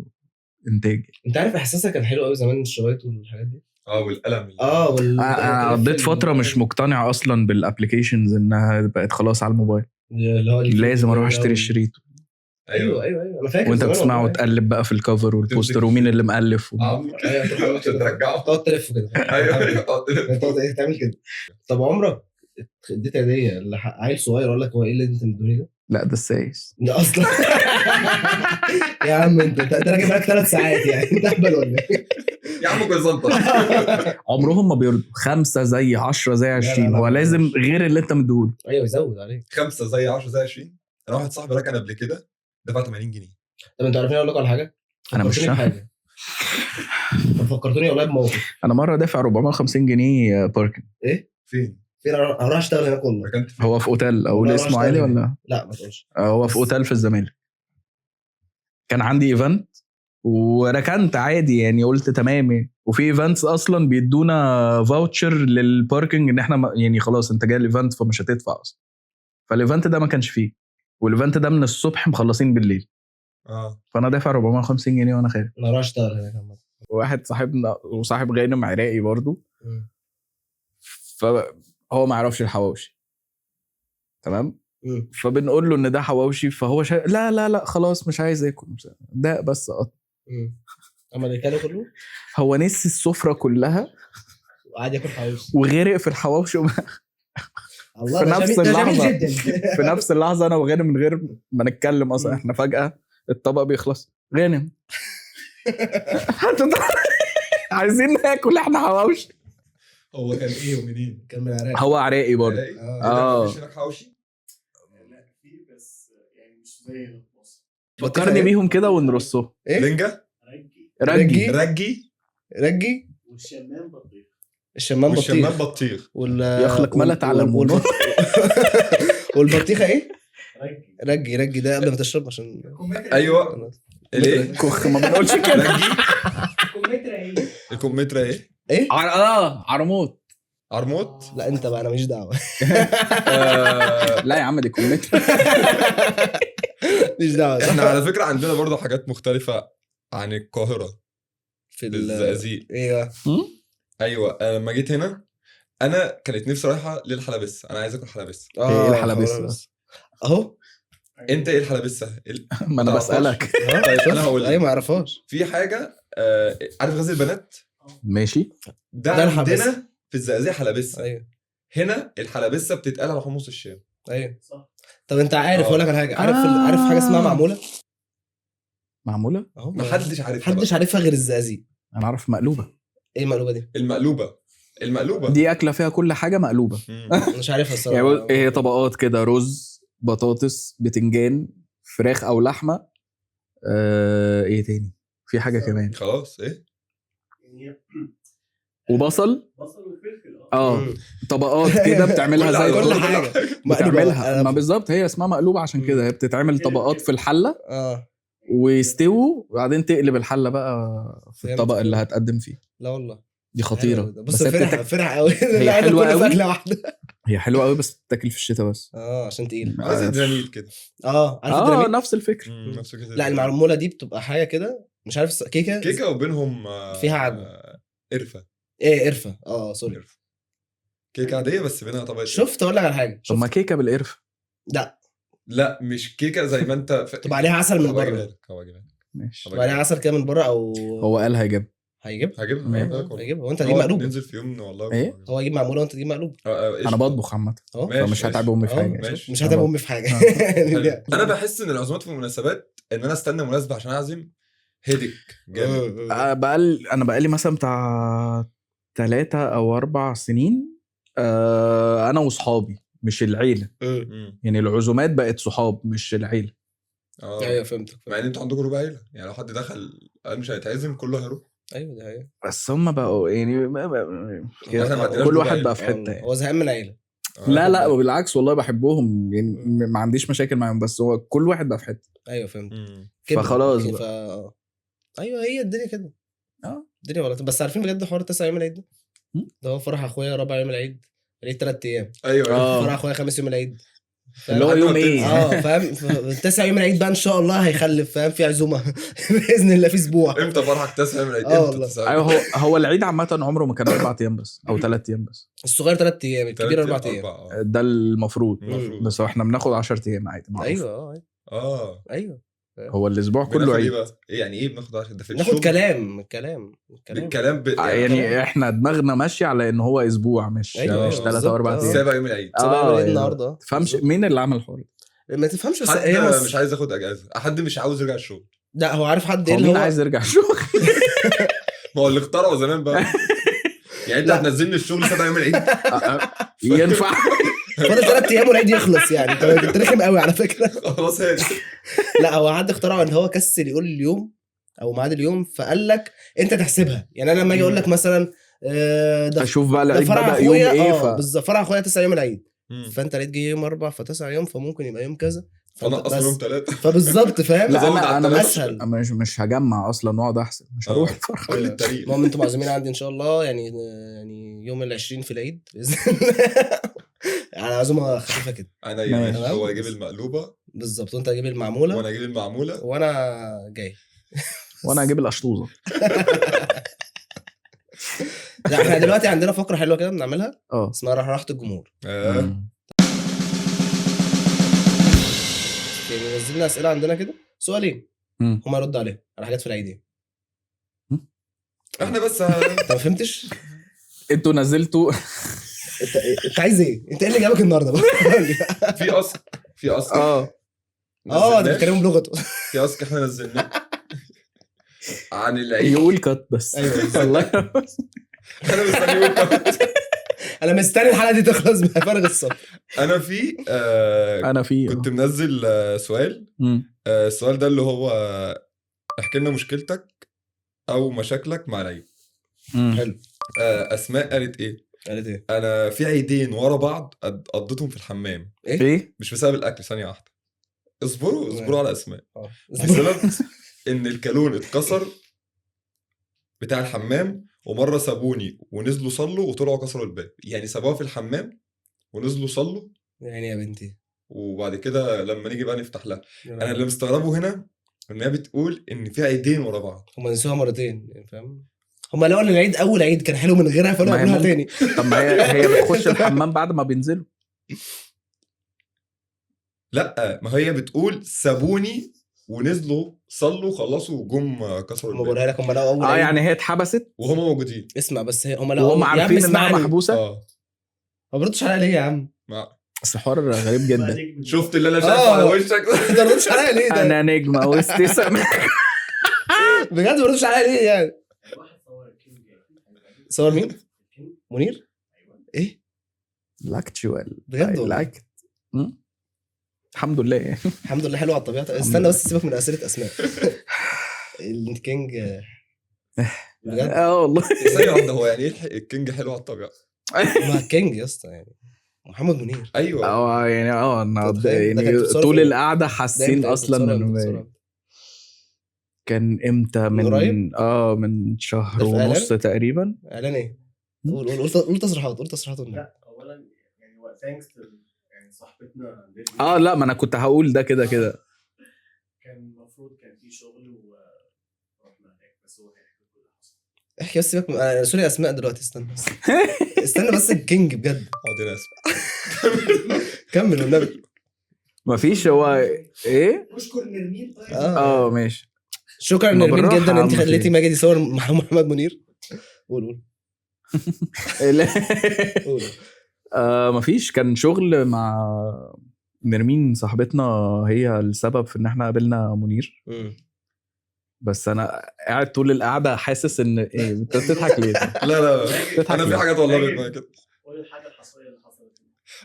انتاج.
انت عارف احساسها كان حلو قوي زمان الشرايط والحاجات دي.
والقلم
انا قضيت فتره مش مقتنع اصلا بالابلكيشنز انها بقت خلاص على الموبايل. لازم اروح اشتري الشريط.
ايوه انا فاكر.
وانت بتسمعه وتقلب بقى في الكفر والبوستر ومين اللي مؤلف
ايوه ترجعه تقعد تلف كده. ايوه تقعد تعمل كده. طب عمرك اديت هديه عيل صغير اقول لك هو ايه اللي انت مدوني ده؟
لا ده السايس
ده اصلا. يا عم انت راجع بالك 3 ساعات يعني انت اهبل ولا ايه؟
يا عم كل زنطه.
عمرهم ما بيرضوا 5 زي 10 زي 20. هو لازم غير اللي انت مديهوله.
ايوه يزود عليك
5 زي 10 زي 20. انا واحد صاحبي ركن قبل كده دفع 80 جنيه.
طب انتوا عارفين اقول لكم على حاجه؟
انا مش
حاجه. فكرتوني والله بموقف.
انا مره دافع 450 جنيه باركنج.
ايه
فين
اروح اشتغل هناك والله.
هو في اوتيل او اسمه عادي ولا
لا ما تقولش.
هو في اوتيل في الزمالك. كان عندي ايفنت وركنت عادي يعني قلت تمام. وفي ايفنتس اصلا بيدونا فاوتشر للباركنج ان احنا يعني خلاص انت جاي الايفنت فمش هتدفع اصلا. فالايفنت ده ما كانش فيه والايفنت ده من الصبح مخلصين بالليل. فانا دافع 450 جنيه وانا خارج.
انا راح اشتغل هناك.
واحد صاحبنا وصاحب غانم عراقي برضو. فهو ما يعرفش الحواوشي تمام. فبنقول له ان ده حواوشي فهو لا خلاص مش عايز اكل ده بس
اما اللي كانوا كله
هو نسي السفره كلها
وقعد ياكل حواوشي
وغرق في الحواوشي في نفس اللحظه انا وغانم من غير ما نتكلم اصلا. احنا فجاه الطبق بيخلص. غانم عايزين ناكل احنا حواوشي.
هو كان ايه ومنين؟
كان من العراق.
هو عراقي برضه.
مش هناك حواوشي؟
لا في بس يعني مش زي مصر.
فكرني بيهم كده ونرصهم.
رنجة
رجي
والشمام
بطيخ
يخلق ملت على الموضوع.
والبطيخه ايه؟ رجي ده قبل ما تشرب عشان
ايوه ليه
كخ ما بنقولش كده.
الكمثرى ايه عرموت.
لا انت بقى انا ماليش دعوه.
لا يا عم دي كمثرى
ماليش دعوه.
احنا على فكره عندنا برضو حاجات مختلفه عن القاهره في الزقازيق. ايوه لما جيت هنا انا كانت نفسي رايحه للحلبس. انا عايز اكل حلبس.
ايه الحلبس
اهو
انت ايه الحلبسه؟
ما انا بسالك.
طيب انا هقول
ايوه
لك
ما يعرفهاش.
في حاجه عارف غزل البنات
ماشي.
ده
ده الحلبسة.
عندنا في الزقازيق حلبسه.
ايوه
هنا الحلبسه بتتقال على حمص الشام.
ايوه. طب انت عارف
آه.
اقول لك على حاجه، عارف حاجه اسمها معموله؟
معموله.
اهو
محدش عارفها
محدش
بقى.
عارفها غير الزقازيق.
انا عارف مقلوبه.
ايه المقلوبه دي؟
المقلوبه
دي اكله فيها كل حاجه مقلوبه.
مم.
مش عارفها الصراحه.
يعني هي طبقات كده: رز، بطاطس، بتنجان، فراخ او لحمه. ايه تاني؟ في حاجه كمان.
خلاص ايه
يعني
وبصل.
بصل وفلفل
مم.
طبقات كده بتعملها زي
كل
الفرن.
حاجه
بتعملها ما
مقلوبه.
بالظبط، هي اسمها مقلوبه عشان
مم.
كده. هي بتتعمل طبقات في الحله
اه
ويستووا، وبعدين تقلب الحله بقى في
فهمت.
الطبق اللي هتقدم فيه.
لا والله
دي خطيره.
بص
هي
فرحه قوي.
هي حلوة قوي.
اكله واحده.
هي حلوه قوي بس بتتاكل في الشتاء بس.
عشان تقيل.
عايز الديناميت كده.
عارف الديناميت؟
نفس الفكره.
نفس كده.
لا المعموله دي بتبقى حاجه كده مش عارف كيكه
كيكه وبينهم
فيها عجوة.
قرفه.
ايه قرفه سوري.
قرفة. كيكه عاديه بس بينها طبقه.
شفت اقول لك على حاجه.
طب ما كيكه بالقرفه.
لا
مش كيكه زي ما انت
تبقى عليها عسل من
هبقى
بره.
أجيبها لك.
ماشي.
تبقى عليها عسل كده من بره او
هو قال هيجيب.
هيجيب.
هجيبها.
هو انت تجيب مقلوب.
ننزل في يوم والله.
إيه؟
هو يجيب معموله وانت تجيب مقلوب.
انا بطبخ عامه
اهو
ماشي،
فمش هتعب امي في
أهو،
حاجه.
ماشي.
مش هتعب امي في حاجه.
حلو. انا بحس ان العزومات في المناسبات ان انا استنى مناسبه عشان اعزم هيدك جامد.
انا بقالي مثلا بتاع 3 أو 4 سنين انا وصحابي مش العيله.
مم.
يعني العزومات بقت صحاب مش العيله.
ايوه فهمتك.
مع ان انتوا عندكم ربع عيله، يعني لو حد دخل قال مش هيتعزم كله هيروح.
ايوه ده هي.
بس هم بقوا يعني
إحنا ما عندناش
كل
ربع
واحد
عيلة.
بقى في حته يعني.
هو زهقان من العيله.
لا بالعكس والله بحبهم يعني ما عنديش مشاكل معاهم، بس هو كل واحد بقى في حته.
ايوه فهمت.
مم.
فخلاص
كده،
بقى.
ايوه هي الدنيا كده. الدنيا ولا بس عارفين بجد حوار 9 يوم العيد ده هو فرح اخويا رابع يوم العيد 3 ايام.
ايوه
فرح اخويا 5 يوم العيد
اللي هو يوم ايه؟
فاهم 9 يوم العيد بقى ان شاء الله هيخلف فاهم في عزومه باذن الله في اسبوع.
امتى فرحك 9 يوم العيد؟
والله.
امتى 9
ايوه هو العيد عامه عمره ما كان 4 ايام بس او 3 ايام بس.
الصغير 3 ايام الكبير 4 ايام.
ده المفروض
المفروض.
بس هو احنا بناخد 10 ايام عادي معروف.
ايوه
ايوه
هو الاسبوع كله
بناخد
عيد.
ايه بقى؟ ايه يعني ايه بناخد 10 ده في
ناخد
الشغل؟
كلام
بالكلام
يعني احنا دماغنا ماشيه على ان هو اسبوع مش
أيوة،
مش 3 أو 4 ايام.
7 يوم العيد.
7 يوم العيد
يعني
النهارده.
تفهمش مين اللي عمل الحوار؟
ما تفهمش بس
حد
هي
مش عايز ياخد اجازه، حد مش عاوز يرجع الشغل.
لا هو عارف حد
هو
ايه
مين
اللي هو
عايز يرجع الشغل؟
ما هو اللي اخترعوا زمان بقى. يعني انت
لا.
هتنزلني الشغل 7 يوم العيد؟
ينفع؟
فاضل 3 ايام والعيد يخلص يعني انت رخم قوي على فكره.
خلاص هادي.
لا هو حد اخترعه ان هو كسل يقول اليوم او ميعاد اليوم فقال لك انت تحسبها. يعني انا لما اجي اقول لك مثلا ده
اشوف بقى
ده
العيد
فرح
بدا يوم
اخويا
ايه
بالظبط فرح اخويا 9 يوم العيد
مم.
فانت العيد جه يوم 4 ف9 يوم فممكن يبقى يوم كذا
فنقص يوم 3.
فبالظبط فاهم.
لا
زود على
انا
التلاتة.
اسهل.
مش هجمع اصلا واقعد احسب مش هروح الفرح.
قول لي التاريخ.
المهم انتوا معزومين عندي ان شاء الله يعني يوم ال20 في العيد باذن الله. على عزومه خفيفه كده.
انا
ماشي.
هو يجيب المقلوبه
بالظبط وانت هتجيب المعموله
وانا اجيب المعموله
وانا جاي.
وانا هجيب القشطوزه.
لا احنا دلوقتي عندنا فقره حلوه كده بنعملها
اه
اسمها راحه الجمهور. يعني نزلنا اسئله عندنا كده سؤالين هما يردوا عليهم على حاجات في العيدين.
احنا بس
انت ما فهمتش؟
انتوا نزلتوا
انت عايز ايه؟ انت ايه اللي جابك النهارده؟
في اصل
ده بيتكلموا بلغته.
في اصل احنا نزلناه عن العيد.
يقول كات بس.
ايوه
والله
انا مستني يقول كات.
انا مستني الحلقه دي تخلص بفارغ الصبر.
انا في كنت منزل سؤال. السؤال ده اللي هو احكي لنا مشكلتك او مشاكلك مع العيد.
حلو.
اسماء قالت ايه؟ انا في عيدين ورا بعض قضيتهم في الحمام.
ايه
مش بسبب الاكل. ثانيه واحده اصبروا على اسماء.
بسبب
ان الكالون اتكسر بتاع الحمام، ومره سابوني ونزلوا صلوا وطلعوا كسروا الباب. يعني سابوها في الحمام ونزلوا صلوا
يعني يا بنتي
وبعد كده لما نيجي بقى نفتح لها. انا اللي مستغربه هنا ان هي بتقول ان في عيدين ورا بعض.
هم نسوها مرتين يعني فاهم. هم لقوا ان العيد اول عيد كان حلو من غيرها فقالوا نعملها تاني.
طب ما هي بتخش الحمام بعد ما بينزلوا.
لا ما هي بتقول سابوني ونزلوا صلوا خلصوا جم كسروا
هم
الباب
بقولها لك هم لقوا اول عيد.
يعني هي اتحبست
وهم موجودين.
اسمع بس هي هم لقوا
وهم
يا عم
عارفين انها
اسمعني.
محبوسه.
ما بردش عليا ليه يا عم؟
بس الحوار غريب جدا.
شفت اللي انا شايفه على وشك
انت ما بردش عليا ليه ده؟
انا نجمه وابتسم.
بجد ما بردش عليا ليه يعني؟ صور مين؟ منير؟ ايه؟
لاكتشوال
بجد والله؟
الحمد لله يعني.
الحمد لله حلو على الطبيعه. استنى
لله.
بس سيبك من اسئله اسماء. الكينج بجد
والله.
ثانيه واحده، هو يعني ايه الكينج حلو على الطبيعه؟
ما الكينج يا اسطى يعني محمد منير.
ايوه
يعني انا
تتخيل؟ ده كان
يعني
بتتصور
طول
فين؟
القعده حاسين اصلا انه كان امتى
من قريب؟
من شهر
ده في
ونص
إعلان؟
تقريبا.
اعلان ايه؟ قول تصريحات والنبي.
لا اولا يعني هو ثانكس يعني صاحبتنا
لا ما انا كنت هقول ده كده
كان المفروض كان في شغل ورحنا هناك، بس هو هيحكي كل اللي حصل.
احكي بس سيبك انا سوري اسماء دلوقتي. استنى بس الكينج بجد.
عندنا اسم.
كمل والنبي.
مفيش هو ايه.
اشكر نرمين. طيب
ماشي.
شكرا
ما
نرمين
بالراحة
جدا ان
يا
انت
عم
خليتي
فيه.
ماجد يصور مع محمد منير. قول
مفيش كان شغل مع نرمين صاحبتنا، هي السبب في ان احنا قابلنا منير. بس انا قاعد طول القعده حاسس ان ايه انت بتضحك ليه؟
لا
بتضحك
انا في
ليه؟
حاجات والله بدماغي كده.
قول الحاجه الحصريه اللي حصلت.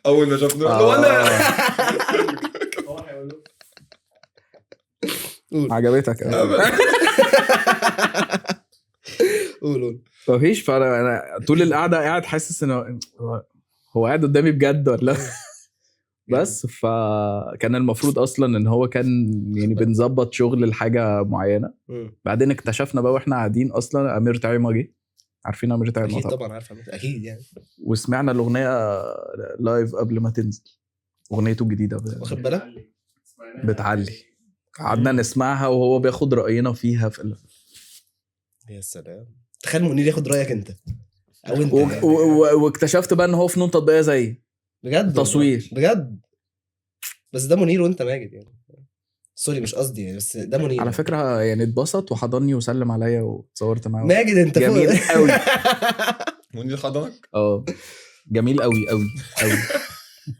اول ما شافني قلت له انا
هو هيقول له
عجبتك؟
قول
مفيش. فانا طول القعده قاعد حاسس ان هو قاعد قدامي بجد ولا بس. فكان المفروض اصلا ان هو كان يعني بنظبط شغل لحاجه معينه. بعدين اكتشفنا بقى واحنا قاعدين اصلا امير طعيمه جه. عارفين امير طعيمه؟
اكيد طبعا عارفه اكيد يعني.
وسمعنا الاغنيه لايف قبل ما تنزل. اغنيته الجديده
واخد بالك؟
بتعلي. قعدنا نسمعها وهو بياخد راينا فيها في
يا سلام. تخيل منير ياخد رايك انت او انت
واكتشفت بقى ان هو فنون تطبيقيه زي
بجد
تصوير
بجد. بس ده منير وانت ماجد يعني. سوري مش قصدي يعني، بس ده منير
على فكره يعني اتبسط وحضني وسلم عليا وتصورت معاه.
ماجد انت
جميل قوي.
منير حضنك؟
جميل قوي قوي قوي.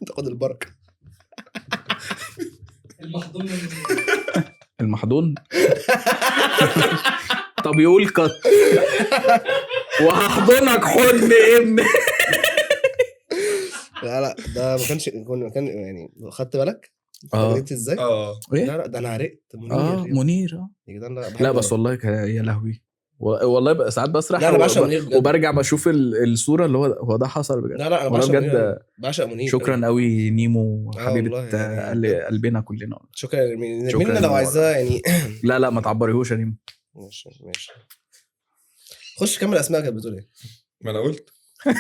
تاخد البركه.
المحضون. طب يقول كت وهحضنك حضن ابن.
لا ده ما كانش كان يعني خدت بالك؟ قريت ازاي؟ لا ده انا عرقت
منير
يا جدعان.
لا بس والله يا لهوي والله ساعات بسرح.
لا انا بعشق منير بجد.
وبرجع بشوف الصوره اللي هو ده حصل بجد.
لا انا بعشق منير. بعشق منير.
شكرا قوي نيمو حبيبه يعني قلبنا كلنا.
شكرا نرمين لو عايزاه يعني.
لا ما تعبريهوش يا نيمو.
ماشي خش كمل. اسماء كانت بتقول ايه؟
ما انا قلت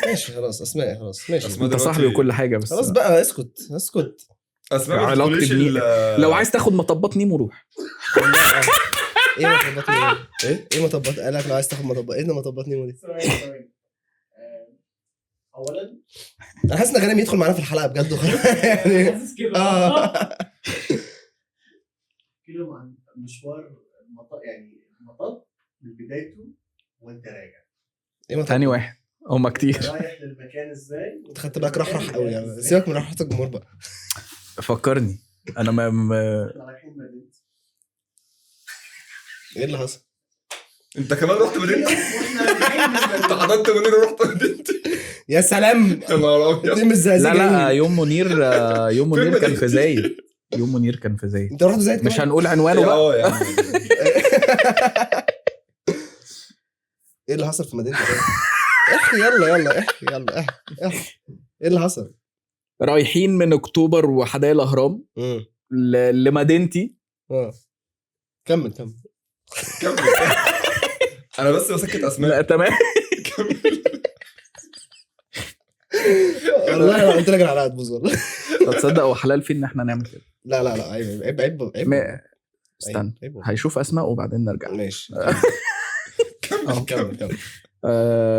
ماشي خلاص. اسماء خلاص ماشي.
انت صاحبي وكل حاجه بس
خلاص بقى اسكت.
اسماء
علاقتي لو عايز تاخد مطبات نيمو روح.
ايه مطبات نيمو؟ ايه مطبات؟ قال لك لو عايز تاخد مطبات. ايه مطبات نيمو دي؟
ثواني. اولا
انا حاسس ان غنيم يدخل معانا في الحلقه بجد يعني.
حاسس كده كيلو عن مشوار يعني المطب من بدايته وانت راجع.
ايه
تاني واحد هما كتير.
رايح للمكان ازاي؟
انت خدت بالك رح قوي يعني. سيبك من راحه الجمهور بقى.
فكرني انا
احنا رايحين مدينة.
ايه اللي حصل؟
انت كمان رحت مدينتي؟ انت حضرت منير ورحت مدينتي؟
يا سلام.
يا نهار ابيض.
لا يوم منير كان في زايد. يوم منير كان في زايد.
انت رحت زايد؟
مش هنقول عنوانه بقى.
يعني
ايه اللي حصل في مدينتك؟ احكي يلا احكي ايه اللي حصل؟
رايحين من اكتوبر وحدائق الاهرام لمدينتي.
كمل
انا بس بسكت اسماء.
لا تمام.
والله انا قلت لك الحلقه هتبوظ والله.
تصدق هو حلال فيه ان احنا نعمل كده.
لا عيب.
استنى هيشوف اسماء وبعدين نرجع.
ماشي. كمل.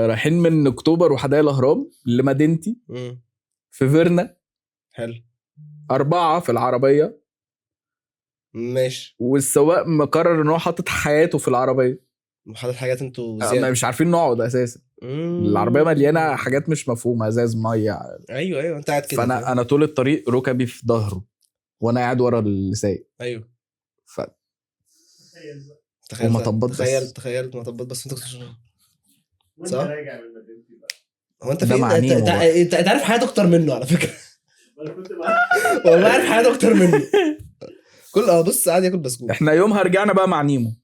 رايحين من اكتوبر وحدائق الاهرام لمدينتي في فيرنا.
حلو.
4 في العربيه
ماشي.
والسواق مقرر ان هو حاطط حياته في العربيه.
حاطط حاجات انتوا زياده.
مش عارفين نقعد اساسا. العربيه مليانه حاجات مش مفهومه، ازاز ميه.
ايوه انت قاعد كده.
فانا طول الطريق ركبي في ظهره وانا قاعد ورا اللي سايق.
ايوه
تخيل
ومطبات بس.
تخيل مطبات بس. انت كنت
وانت
صح؟
راجع من مدينتي بقى.
هو انت
ده
فين؟
مع نيمو بقى.
انت عارف حياته اكتر منه على فكره.
وانا كنت معاه.
والله عارف حياته اكتر منه. كل بص قاعد ياكل بسكوت.
احنا يومها رجعنا بقى مع نيمو.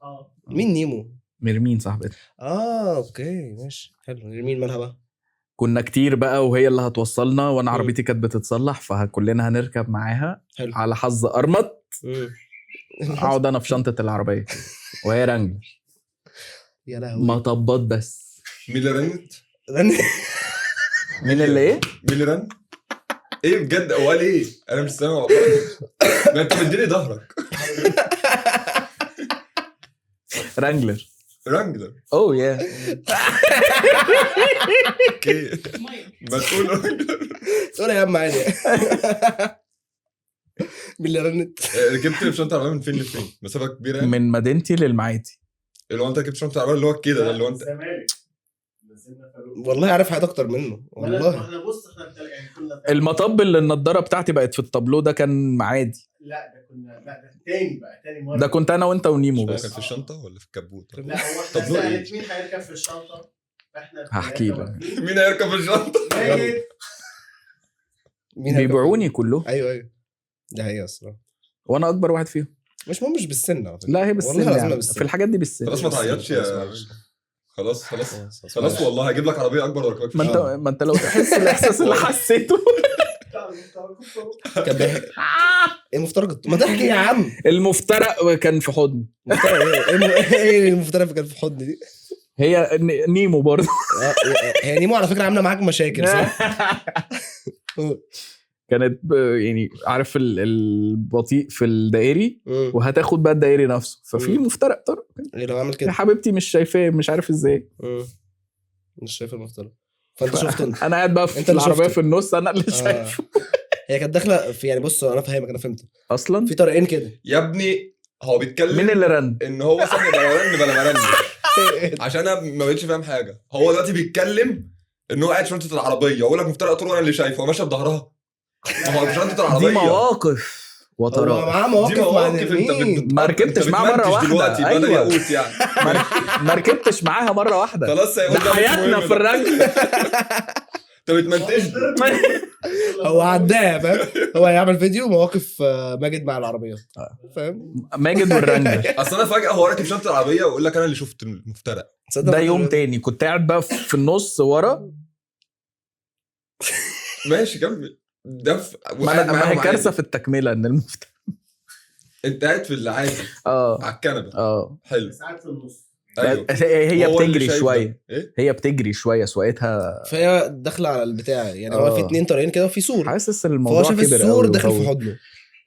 مين نيمو؟
ميرمين صاحبتي.
اوكي ماشي حلو. مين مالها بقى؟
كنا كتير بقى وهي اللي هتوصلنا وانا عربيتي كانت بتتصلح فكلنا هنركب معاها.
حلو.
على حظ ارمط اقعد انا في شنطه العربيه وهي رانجلر.
يا لهوي.
مطبات بس.
مين اللي رنت؟
مين اللي ايه؟
مين اللي رن؟ ايه بجد هو قال ايه؟ انا مش سامع والله. ما انت مديني ظهرك.
رانجلر.
رانجلر.
اوه يا
اوكي ما تقول رانجلر.
تقول يا عم عادي. مين اللي رنت؟
ركبت في شنطه العربيه من فين لفين؟ مسافه كبيره يعني؟
من مدينتي للمعادي.
اللي هو انت ركبت شنطه العربيه اللي هو كده ده اللي هو انت.
الزمالك. نزلنا فاروق.
والله عارف حياته اكتر منه والله.
احنا بص احنا يعني كنا
المطب اللي النضاره بتاعتي بقت في الطابلو ده كان معادي.
لا ده تاني بقى تاني مره.
ده كنت انا وانت ونيمو
هو كان
بس.
في الشنطه ولا في الكبوت؟
لا هو
طب
احنا
لو
سألت مين هيركب في الشنطه. احنا
هحكي لك.
مين هيركب في الشنطه؟
مين
بيبيعوني كلهم
ايوه ده هي الصراحه.
وانا اكبر واحد فيهم.
مش مهم مش بالسن على فكره.
لا هي بالسن
والله العظيم
يعني.
بالسن.
في الحاجات دي بالسن.
خلاص ما تعيطش يا خلاص
خلاص
والله هجيب لك عربيه اكبر واركبك في الشنطه.
ما انت لو تحس الاحساس اللي حسيته.
كان ايه مفترق؟ ما تحكي يا عم.
المفترق كان في حضني.
ايه المفترق كان في حضني دي؟
هي نيمو برضه.
هي نيمو على فكره عامله معاك مشاكل صح؟
كانت يعني عارف البطيء في الدائري وهتاخد بقى الدائري نفسه ففي مفترق طرق.
ايه لو عمل
يا
كده؟
حبيبتي مش شايفاه مش عارف ازاي.
مش شايف المفترق. فانت شفته.
انا قاعد بقى في العربيه في النص انا اللي شايفه.
هي كانت داخله في يعني بص انا فاهمك انا فهمت
اصلا
في طريقين كده.
يا ابني هو بيتكلم
مين اللي رن؟
ان هو صاحب بلا ما رن عشان انا ما بقتش فاهم حاجه. هو دلوقتي بيتكلم ان هو قاعد في شنطه العربيه واقول لك مفترق طول انا اللي شايفه هو ماشي بظهرها. ما هو في شنطه العربيه
دي مواقف وطرائف.
معاه
دي مواقف انت
ما ركبتش معاها مره واحده.
دلوقتي
أيوة.
بدل يقوت يعني
ما ركبتش معاها مره واحده.
خلاص
ده حياتنا في الرجل.
انت بتمنتج.
هو عداها فاهم. هو هيعمل فيديو مواقف ماجد مع العربيات فاهم.
ماجد والرنجر.
اصل انا فجاه هو راكب شنطه العربيه ويقول لك انا اللي شفت المفترق.
ده يوم تاني كنت قاعد بقى في النص ورا.
ماشي كمل. ده
ما هي كارثه في التكمله ان المفترق.
انت قاعد في العادي على الكنبه. حلو.
ساعات في النص.
ايوه
هي بتجري شويه.
إيه؟
هي بتجري شويه سواقتها.
فهي داخله على البتاع يعني هو في 2 طريقين كده وفي سور.
حاسس الموضوع
فهو
كبر
شاف
قوي.
السور داخل في حضنه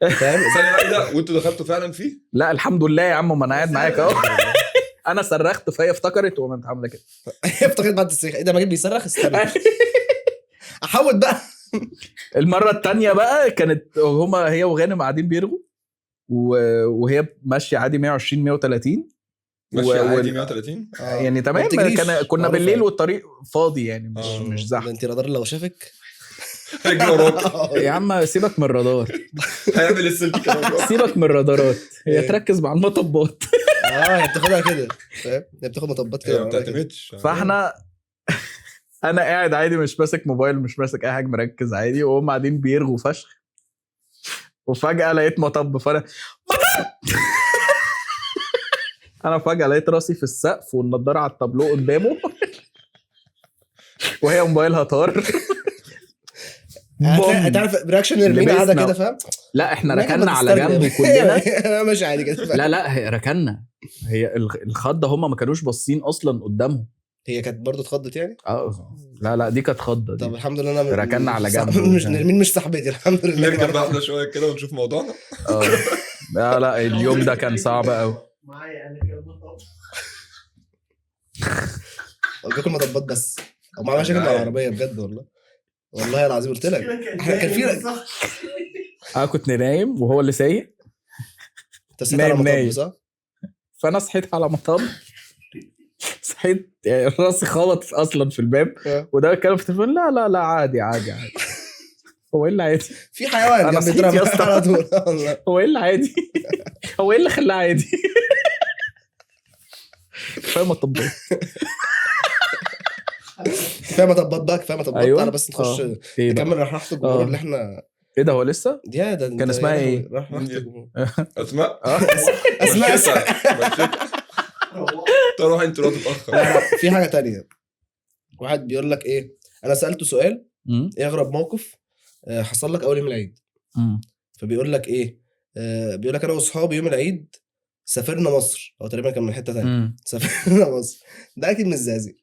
فاهم.
ثانيه بقى ده وانتوا دخلتوا فعلا فيه؟
لا الحمد لله يا عم ما انا قاعد معاك اهو. انا صرخت فهي افتكرت وقامت عامله كده.
افتكرت بعد الصريخ ايه ده ماجد بيصرخ استنى احاول بقى.
المره الثانيه بقى كانت هي وغانم قاعدين بيرغوا وهي ماشيه عادي 120 130
ماشي عادي 130
يعني تمام. كنا بالليل والطريق فاضي يعني مش زحمه.
انت رادار لو شافك
هيجري وراك
يا عم سيبك من الرادار.
هيعمل السلك كده.
سيبك من الرادارات. هي تركز مع المطبات.
هي بتاخدها كده فاهم. هي بتاخد مطبات كده
ما بتعتمدش.
فاحنا انا قاعد عادي مش ماسك موبايل مش ماسك اي حاجه مركز عادي وهم قاعدين بيرغوا فشخ وفجاه لقيت مطب فانا انا فجاه لقيت راسي في السقف والنضاره على التابلو قدامه وهي موبايلها طار.
انت عارف رياكشن نرمين قاعده كده فاهم.
لا احنا ركنا على جنب كلنا.
انا ماشي عادي كده.
لا هي ركنا. هي الخضه هم ما كانوش باصين اصلا قدامهم.
هي كانت برضو اتخضت يعني.
لا دي كانت خضه.
طب الحمد لله انا
ركنا على جنب.
مش نرمين مش صاحبتي الحمد لله.
نرجع بقى احنا شويه كده ونشوف موضوعنا.
لا اليوم ده كان صعب قوي.
معايا انا كده مطب.
قلت لكم مطبات بس او معايا مشاكل مع العربيه بجد والله العظيم قلت لك. احنا كان في
انا كنت نايم وهو اللي سايق،
انت صحيت على
نايم.
مطب صح؟
فانا صحيت على مطب، صحيت يعني راسي خبط اصلا في الباب، وده كان في التليفون لا عادي. هو ايه اللي عادي؟
في حيوان
أنا
كان
صحيت
بيضرب
يا اسطى.
على طول والله.
هو ايه اللي عادي؟ هو ايه اللي خلاه عادي؟ كفايه مطبات.
كفايه مطبات بقى، كفايه مطبات.
أيوة.
تعالى بس نخش
ايه بقى؟
نكمل رحلات الجمهور
آه.
اللي احنا
ايه ده هو لسه؟
يا ده
كان اسمها ايه؟
رحلة الجمهور.
اسماء
اسماء
تروح انت لو تتاخر.
لا في حاجه تانية. واحد بيقول لك ايه، انا سالته سؤال، ايه اغرب موقف حصل لك اول يوم العيد؟ فبيقول لك ايه، بيقول لك انا واصحابي يوم العيد سافرنا مصر، او تقريبا كان من حته ثانيه. سافرنا مصر، ده اكيد مش زازي.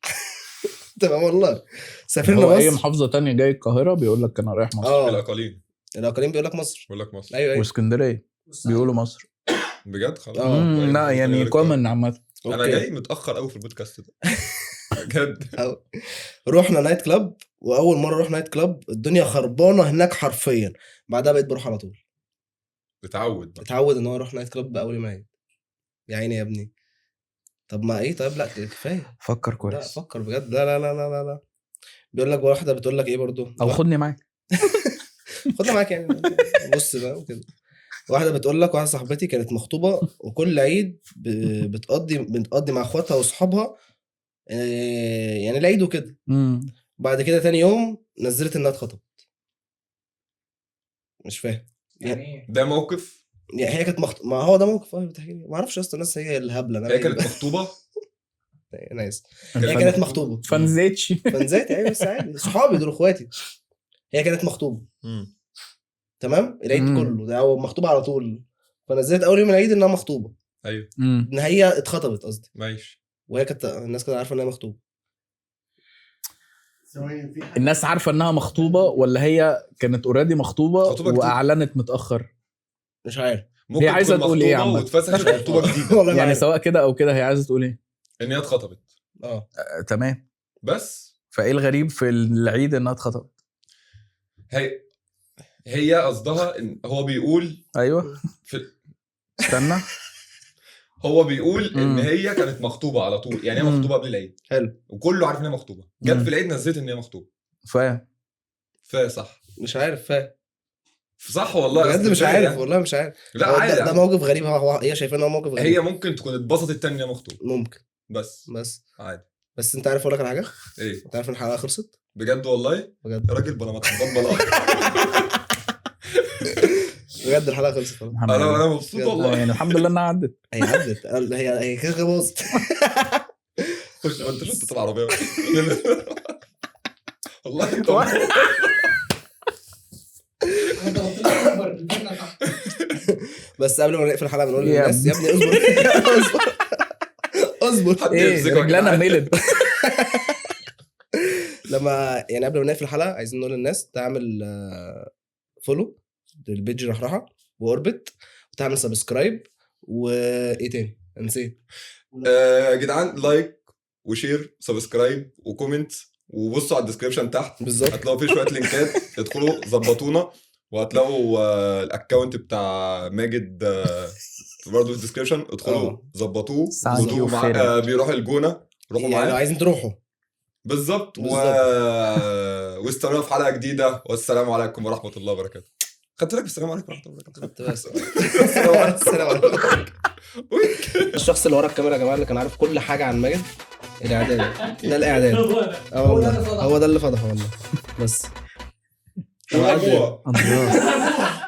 تمام والله. سافرنا
هو
مصر.
اي محافظه تانية جاي القاهره بيقول لك انا رايح مصر.
الاقاليم
بيقول لك مصر.
بقول لك مصر
ايوه
واسكندريه بيقولوا مصر.
بجد خلاص.
لا يعني كومن عامه.
انا جاي متاخر قوي في البودكاست ده بجد.
رحنا نايت كلاب، واول مره رحنا نايت كلاب الدنيا خربانه هناك حرفيا. بعدها بقيت بروح على طول. اتعود ان هو يروح نايت كلاب باول ما يعيد. يا عيني يا ابني. طب ما ايه، طيب لا كفايه.
فكر كويس.
لا فكر بجد. لا. بيقول لك واحده بتقول لك ايه برضو،
او خدني معاك.
خدنا معاك يعني. بص بقى وكده. واحده بتقول لك، واحده صاحبتي كانت مخطوبه وكل عيد بتقضي مع اخواتها واصحابها يعني العيد وكده. بعد كده تاني يوم نزلت انها اتخطبت. مش فاهم
يعني
ده موقف
يعني. هي كانت ما هو ده موقف بتحكي لي، ما اعرفش اصلا الناس هي الهبله.
هي كانت مخطوبه.
انا اسف. هي كانت مخطوبه.
فنزيتش.
فنزاتي ايوه بس عادي، صحابي دول اخواتي. هي كانت مخطوبه. تمام. العيد كله ده هو مخطوبه على طول. فنزلت اول يوم العيد انها مخطوبه.
ايوه
ان هي اتخطبت قصدي.
ماشي.
وهي كانت الناس كانت عارفه انها مخطوبه.
الناس عارفه انها مخطوبه ولا هي كانت اوريدي مخطوبه واعلنت متاخر؟
مش عارف.
هي عايزه تقول ايه عامه؟
واتفسخت خطوبه جديده
يعني سواء كده او كده هي عايزه تقول ايه؟
ان هي اتخطبت.
تمام.
بس
فايه الغريب في العيد انها اتخطبت؟
هي قصدها ان هو بيقول
ايوه استنى.
هو بيقول ان هي كانت مخطوبه على طول، يعني هي مخطوبه قبل العيد.
حلو.
وكله عارف ان هي مخطوبه. جت في العيد نزلت ان هي مخطوبه. صح.
مش عارف.
صح والله
بجد مش عارف يعني. والله مش عارف.
لا عادي.
ده موقف غريب. هي شايفاه ان هو موقف غريب.
هي ممكن تكون اتبسطت تاني ان هي مخطوبه.
ممكن.
بس
عادي.
بس
انت عارف اقول لك على حاجه؟
ايه؟
انت عارف ان الحلقه خلصت؟
بجد والله؟
بجد
يا راجل بلا ما تفضل.
بجد الحلقه خلصت.
انا مبسوط والله.
يعني الحمد لله انها عدت.
هي عدت. هي كده باظت.
خش انت شطت العربيه. والله انت
بس قبل ما نقفل الحلقه بنقول للناس يا ابني اصبر.
ايه رجلنا ميلد.
لما يعني قبل ما نقفل الحلقه عايزين نقول للناس تعمل فولو للبيج رحرحه واوربت، وتعمل سبسكرايب، وايه تاني نسيت.
يا جدعان لايك وشير سبسكرايب وكومنت، وبصوا على الديسكريبشن تحت
بالظبط.
هتلاقوا فيه شويه لينكات. ادخلوا ظبطونا، وهتلاقوا الاكونت بتاع ماجد برضه في الديسكريبشن. ادخلوا ظبطوه. بيروح الجونه، روحوا معاه
لو عايزين تروحوا.
بالظبط. واستنونا في حلقه جديده، والسلام عليكم ورحمه الله وبركاته. خدت لك السلام عليكم ورحمه الله وبركاته.
خدت بس. السلام عليكم. الشخص اللي ورا الكاميرا يا جماعه اللي كان عارف كل حاجه عن ماجد الاعداد ده. الاعداد هو ده اللي فضحه والله. بس